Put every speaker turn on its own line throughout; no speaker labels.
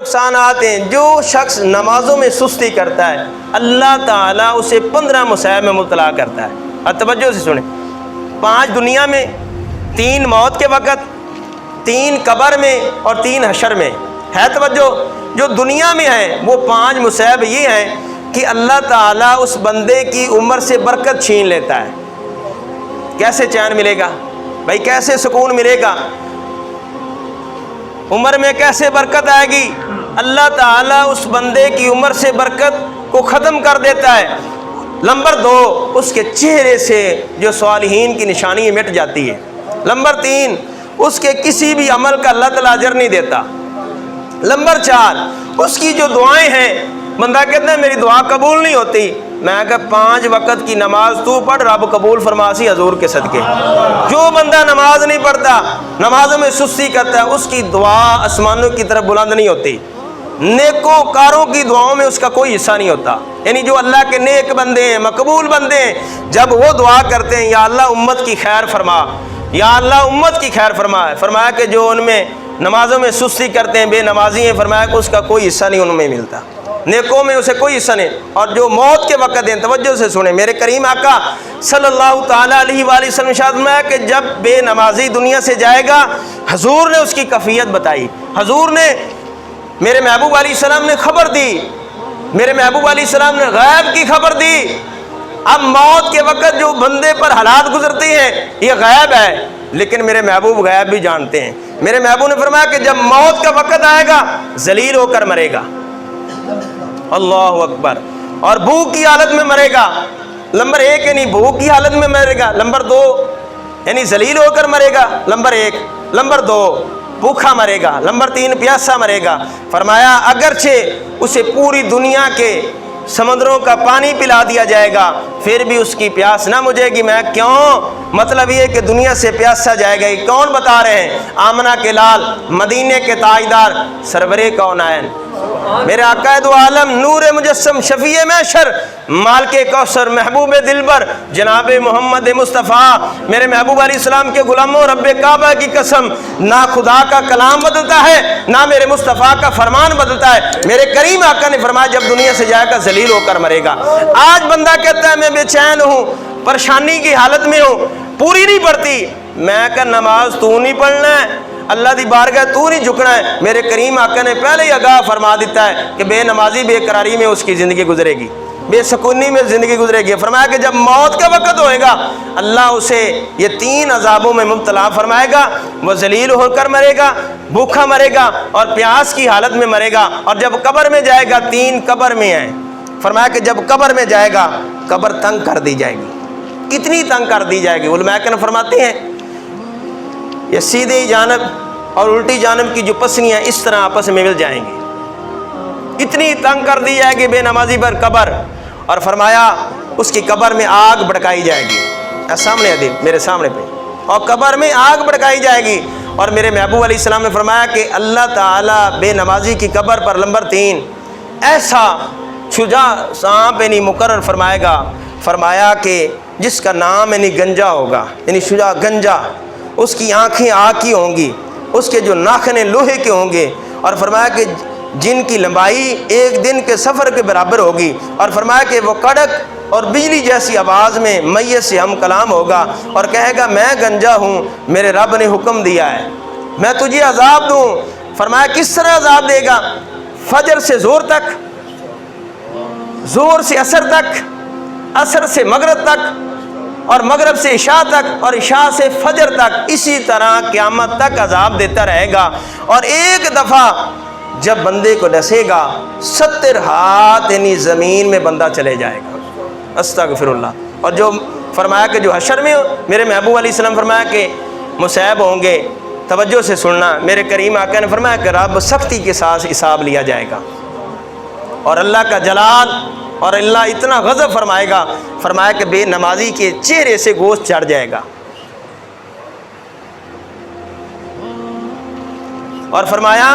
نقصانات ہیں۔ جو شخص نمازوں میں سستی کرتا ہے اللہ تعالیٰ اسے 15 مصائب میں مبتلا کرتا ہے۔ اور توجہ سے سنیں، 5 دنیا میں، 3 موت کے وقت، 3 قبر میں اور 3 حشر میں ہے۔ توجہ، جو دنیا میں ہے وہ 5 مصائب یہ ہیں کہ اللہ تعالیٰ اس بندے کی عمر سے برکت چھین لیتا ہے۔ کیسے چین ملے گا بھائی، کیسے سکون ملے گا، عمر میں کیسے برکت آئے گی؟ اللہ تعالیٰ اس بندے کی عمر سے برکت کو ختم کر دیتا ہے۔ نمبر 2، اس کے چہرے سے جو صالحین کی نشانی مٹ جاتی ہے۔ نمبر 3، اس کے کسی بھی عمل کا اللہ تعالیٰ اجر نہیں دیتا۔ نمبر 4، اس کی جو دعائیں ہیں، بندہ کہتا ہے میری دعا قبول نہیں ہوتی، میں کہا 5 وقت کی نماز تو پڑھ، رب قبول فرماسی حضور کے صدقے۔ جو بندہ نماز نہیں پڑھتا، نمازوں میں سستی کرتا ہے، اس کی دعا آسمانوں کی طرف بلند نہیں ہوتی۔ نیکوں کاروں کی دعاؤں میں اس کا کوئی حصہ نہیں ہوتا، یعنی جو اللہ کے نیک بندے ہیں، مقبول بندے ہیں، جب وہ دعا کرتے ہیں یا اللہ امت کی خیر فرما، یا اللہ امت کی خیر فرما، فرمایا کہ جو ان میں نمازوں میں سستی کرتے ہیں، بے نمازی ہیں، فرمایا کہ اس کا کوئی حصہ نہیں ان میں ملتا، نیکوں میں اسے کوئی حصہ نہیں۔ اور جو موت کے وقت ہیں، توجہ سے سنیں، میرے کریم آقا صلی اللہ تعالیٰ علیہ وآلہ وسلم ارشاد فرمایا کہ جب بے نمازی دنیا سے جائے گا، حضور نے اس کی کیفیت بتائی، حضور نے، میرے محبوب علیہ السلام نے خبر دی، میرے محبوب علیہ السلام نے غیب کی خبر دی۔ اب موت کے وقت جو بندے پر حالات گزرتے ہیں یہ غیب ہے، لیکن میرے محبوب غیب بھی جانتے ہیں۔ میرے محبوب نے فرمایا کہ جب موت کا وقت آئے گا ذلیل ہو کر مرے گا، اللہ اکبر، اور بھوک کی حالت میں مرے گا۔ نمبر 1 یعنی بھوک کی حالت میں مرے گا، نمبر 2 یعنی ذلیل ہو کر مرے گا، نمبر 1، نمبر 2 بھوکا مرے گا، نمبر 3 پیاسا مرے گا۔ فرمایا اگرچہ اسے پوری دنیا کے سمندروں کا پانی پلا دیا جائے گا پھر بھی اس کی پیاس نہ مجھے گی۔ میں کیوں؟ مطلب یہ کہ دنیا سے پیاسا جائے گا۔ یہ کون بتا رہے ہیں؟ آمنہ کے لال، مدینے کے تاجدار، سرور کونین، میرے آقا دو عالم، نور مجسم، شفیع محشر، مالک کوثر، محبوب دلبر، جناب محمد مصطفیٰ، میرے محبوب علیہ السلام کے غلاموں، رب کعبہ کی قسم، نہ خدا کا کلام بدلتا ہے نہ میرے مصطفیٰ کا فرمان بدلتا ہے۔ میرے کریم آقا نے فرمایا جب دنیا سے جائے گا ذلیل ہو کر مرے گا۔ آج بندہ کہتا ہے میں بے چین ہوں، پریشانی کی حالت میں ہوں، پوری نہیں پڑتی، میں کہ نماز تو نہیں پڑھنا ہے، اللہ دی بارگاہ تو نہیں جھکنا ہے۔ میرے کریم آقا نے پہلے ہی آگاہ فرما دیتا ہے کہ بے نمازی بے قراری میں اس کی زندگی گزرے گی، بے سکونی میں زندگی گزرے گی۔ فرمایا کہ جب موت کا وقت ہوئے گا اللہ اسے یہ 3 عذابوں میں مبتلا فرمائے گا، وہ ذلیل ہو کر مرے گا، بھوکا مرے گا اور پیاس کی حالت میں مرے گا۔ اور جب قبر میں جائے گا، 3 قبر میں ہیں، فرمایا کہ جب قبر میں جائے گا قبر تنگ کر دی جائے گی۔ کتنی تنگ کر دی جائے گی؟ علماء کرام فرماتے ہیں یہ سیدھی جانب اور الٹی جانب کی جو پسلیاں اس طرح آپس میں مل جائیں گی، اتنی تنگ کر دی جائے گی بے نمازی پر قبر۔ اور فرمایا اس کی قبر میں آگ بھڑکائی جائے گی، سامنے حدیث میرے سامنے پہ، اور قبر میں آگ بھڑکائی جائے گی۔ اور میرے محبوب علیہ السلام نے فرمایا کہ اللہ تعالیٰ بے نمازی کی قبر پر نمبر 3 ایسا شجاع سانپ یعنی مقرر فرمائے گا، فرمایا کہ جس کا نام یعنی گنجا ہوگا، یعنی شجاع گنجا، اس کی آنکھیں آگ کی ہوں گی، اس کے جو ناخن لوہے کے ہوں گے، اور فرمایا کہ جن کی لمبائی 1 دن کے سفر کے برابر ہوگی، اور فرمایا کہ وہ کڑک اور بجلی جیسی آواز میں میت سے ہم کلام ہوگا اور کہے گا میں گنجا ہوں، میرے رب نے حکم دیا ہے میں تجھے عذاب دوں۔ فرمایا کس طرح عذاب دے گا؟ فجر سے زور تک، زور سے عصر تک، عصر سے مغرب تک، اور مغرب سے عشاء تک، اور عشاء سے فجر تک، اسی طرح قیامت تک عذاب دیتا رہے گا۔ اور ایک دفعہ جب بندے کو ڈسے گا 70 ہاتھ یعنی زمین میں بندہ چلے جائے گا، استغفر اللہ۔ اور جو فرمایا کہ جو حشر میں میرے محبوب علیہ السلام فرمایا کہ مصائب ہوں گے، توجہ سے سننا، میرے کریم آقا نے فرمایا کہ رب سختی کے ساتھ حساب لیا جائے گا، اور اللہ کا جلال اور اللہ اتنا غضب فرمائے گا، فرمایا کہ بے نمازی کے چہرے سے گوشت چڑھ جائے گا، اور فرمایا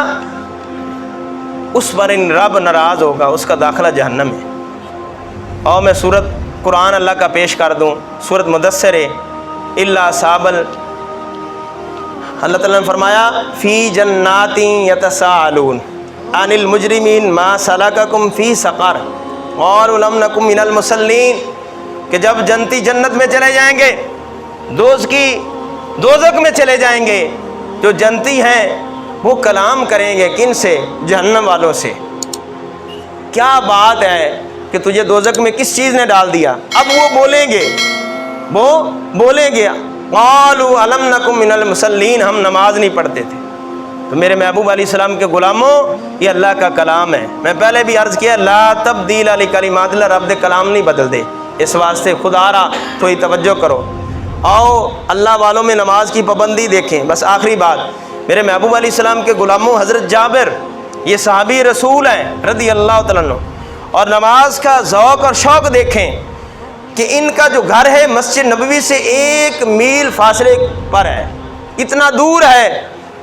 اس پر ان رب ناراض ہوگا، اس کا داخلہ جہنم ہے۔ اور میں سورت قرآن اللہ کا پیش کر دوں، سورت مدثر الا صابل، اللہ تعالیٰ نے فرمایا فی جنات یتساءلون، عن المجرمین ما سلککم فی سقر قالوا لم نکن من المصلین، کہ جب جنتی جنت میں چلے جائیں گے، دوزخ میں چلے جائیں گے، جو جنتی ہیں وہ کلام کریں گے کن سے؟ جہنم والوں سے۔ کیا بات ہے کہ تجھے دوزخ میں کس چیز نے ڈال دیا؟ اب وہ بولیں گے قالوا الم نکن من المصلین، ہم نماز نہیں پڑھتے تھے۔ تو میرے محبوب علیہ السلام کے غلاموں، یہ اللہ کا کلام ہے۔ میں پہلے بھی عرض کیا لا تبدیل لکلمات اللہ، رب دے کلام نہیں بدل دے، اس واسطے خدا را تھوڑی توجہ کرو۔ آؤ اللہ والوں میں نماز کی پابندی دیکھیں۔ بس آخری بات، میرے محبوب علیہ السلام کے غلاموں، حضرت جابر یہ صحابی رسول ہیں رضی اللہ تعالیٰ عنہ، اور نماز کا ذوق اور شوق دیکھیں کہ ان کا جو گھر ہے مسجد نبوی سے 1 میل فاصلے پر ہے، اتنا دور ہے،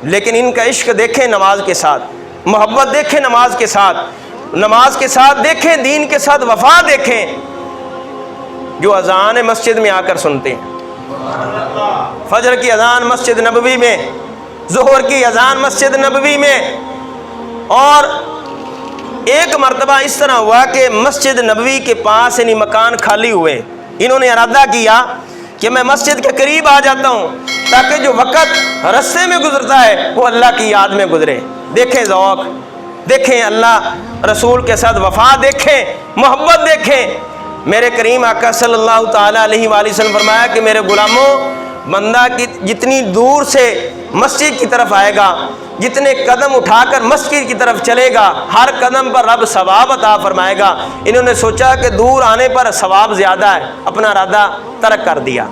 لیکن ان کا عشق دیکھیں نماز کے ساتھ، محبت دیکھیں نماز کے ساتھ دیکھیں، دین کے ساتھ وفا دیکھیں، جو اذان مسجد میں آ کر سنتے ہیں۔ فجر کی اذان مسجد نبوی میں، ظہر کی اذان مسجد نبوی میں، اور ایک مرتبہ اس طرح ہوا کہ مسجد نبوی کے پاس یعنی مکان خالی ہوئے، انہوں نے ارادہ کیا کہ میں مسجد کے قریب آ جاتا ہوں تاکہ جو وقت رستے میں گزرتا ہے وہ اللہ کی یاد میں گزرے۔ دیکھیں ذوق، دیکھیں اللہ رسول کے ساتھ وفا، دیکھیں محبت، دیکھیں میرے کریم آقا صلی اللہ تعالیٰ علیہ وآلہ وسلم فرمایا کہ میرے غلاموں، بندہ کی جتنی دور سے مسجد کی طرف آئے گا، جتنے قدم اٹھا کر مسجد کی طرف چلے گا، ہر قدم پر رب ثواب عطا فرمائے گا۔ انہوں نے سوچا کہ دور آنے پر ثواب زیادہ ہے، اپنا ارادہ ترک کر دیا،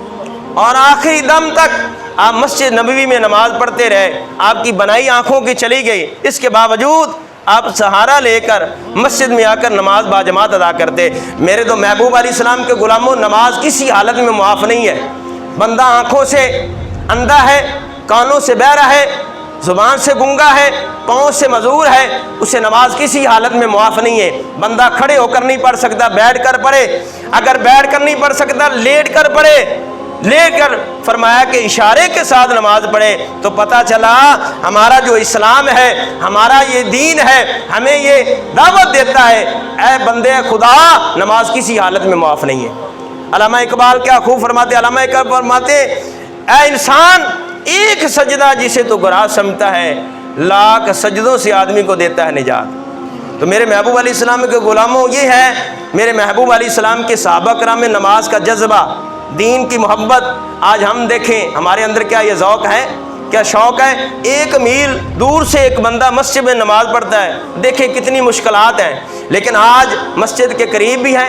اور آخری دم تک آپ مسجد نبوی میں نماز پڑھتے رہے، آپ کی بنائی آنکھوں کی چلی گئی، اس کے باوجود آپ سہارا لے کر مسجد میں آ کر نماز باجماعت ادا کرتے۔ میرے تو محبوب علیہ السلام کے غلاموں، نماز کسی حالت میں معاف نہیں ہے۔ بندہ آنکھوں سے اندھا ہے، کانوں سے بہرا ہے، زبان سے گنگا ہے، پاؤں سے معذور ہے، اسے نماز کسی حالت میں معاف نہیں ہے۔ بندہ کھڑے ہو کر نہیں پڑھ سکتا، بیٹھ کر پڑھے، اگر بیٹھ کر نہیں پڑھ سکتا لیٹ کر پڑھے، لیٹ کر فرمایا کہ اشارے کے ساتھ نماز پڑھے۔ تو پتہ چلا ہمارا جو اسلام ہے، ہمارا یہ دین ہے، ہمیں یہ دعوت دیتا ہے، اے بندے خدا، نماز کسی حالت میں معاف نہیں ہے۔ علامہ اقبال کیا خوب فرماتے، علامہ اقبال فرماتے اے انسان، ایک سجدہ جسے تو گناہ سمجھتا ہے، لاکھ سجدوں سے آدمی کو دیتا ہے نجات۔ تو میرے محبوب علیہ السلام کے غلاموں، یہ ہے میرے محبوب علیہ السلام کے صحابہ کرام میں نماز کا جذبہ، دین کی محبت۔ آج ہم دیکھیں ہمارے اندر کیا یہ ذوق ہے، کیا شوق ہے؟ 1 میل دور سے ایک بندہ مسجد میں نماز پڑھتا ہے، دیکھیں کتنی مشکلات ہیں، لیکن آج مسجد کے قریب بھی ہے،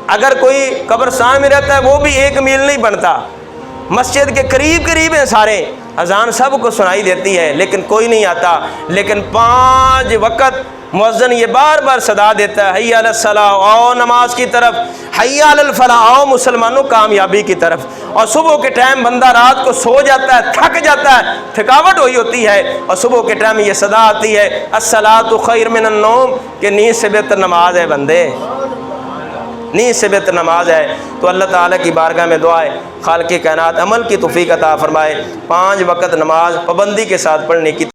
اگر کوئی قبرستان میں رہتا ہے وہ بھی 1 میل نہیں بنتا، مسجد کے قریب ہیں سارے، اذان سب کو سنائی دیتی ہے لیکن کوئی نہیں آتا۔ لیکن 5 وقت مؤذن یہ بار بار صدا دیتا ہے، حی علی الصلاۃ، آؤ نماز کی طرف، حی علی الفلاح، آؤ مسلمانوں کامیابی کی طرف۔ اور صبح کے ٹائم بندہ رات کو سو جاتا ہے، تھک جاتا ہے، تھکاوٹ ہوئی ہوتی ہے، اور صبح کے ٹائم یہ صدا آتی ہے الصلاۃ خیر من النوم، کہ نیند سے بہتر نماز ہے بندے، نیند سے بہتر نماز ہے۔ تو اللہ تعالیٰ کی بارگاہ میں دعا ہے خالق کائنات عمل کی توفیق عطا فرمائے، 5 وقت نماز پابندی کے ساتھ پڑھنے کی